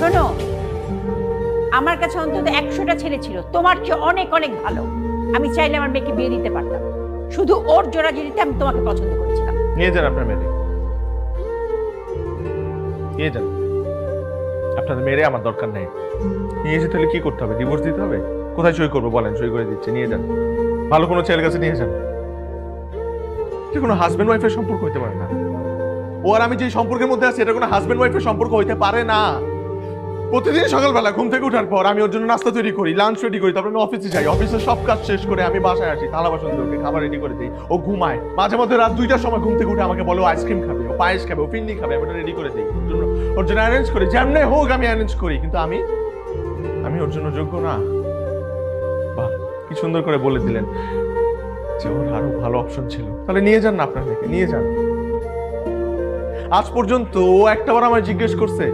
শোনো, আমার কাছে অন্তত 100টা ছেলে ছিল তোমার চেয়ে অনেক অনেক ভালো। আমি চাইলে আমার মেয়েকে বিয়ে দিতে পারতাম, শুধু ওর জোড়াজুড়িতে আমি তোমাকে পছন্দ করেছিলাম। নিয়ে যান আপনার মেয়েকে, নিয়ে যান। আপনাদের মেয়েরে আমার দরকার নেই। নিয়ে যেতে হলে কি করতে হবে? ডিভোর্স দিতে হবে? কোথায় সই করবো বলেন, সই করে দিচ্ছে। নিয়ে যান, ভালো কোনো ছেলের কাছে নিয়ে যান। যে কোনো হাজবেন্ড ওয়াইফের সম্পর্ক হইতে পারে না। ও আর আমি যে সম্পর্কের মধ্যে আছি এটা কোনো হাজবেন্ড ওয়াইফের সম্পর্ক হইতে পারে না। প্রতিদিন সকালবেলা ঘুম থেকে ওঠার পর আমি ওর জন্য নাস্তা তৈরি করি, লাঞ্চ রেডি করি, তারপর আমি অফিসে যাই, অফিসের সব কাজ শেষ করে আমি বাসায় আসি, থালা বাসন ধুয়ে খাবার রেডি করে দিই। ও ঘুমায়, মাঝে মধ্যে রাত 2টার সময় ঘুম থেকে উঠে আমাকে বলে ও আইসক্রিম খাবে, ও পায়েস খাবে, ও ফিন্নি খাবে, আমি ওটা রেডি করে দিই। ওর জন্য অ্যারেঞ্জ করি, যেমনে হোক আমি অ্যারেঞ্জ করি। কিন্তু আমি ওর জন্য যোগ্য না। বাহ, কি সুন্দর করে বলে দিলেন যে ওর আরো ভালো অপশন ছিল। তাহলে নিয়ে যান না আপনার মেয়েকে, নিয়ে যান। আজ পর্যন্ত ও একটাবার আমায় জিজ্ঞেস করছে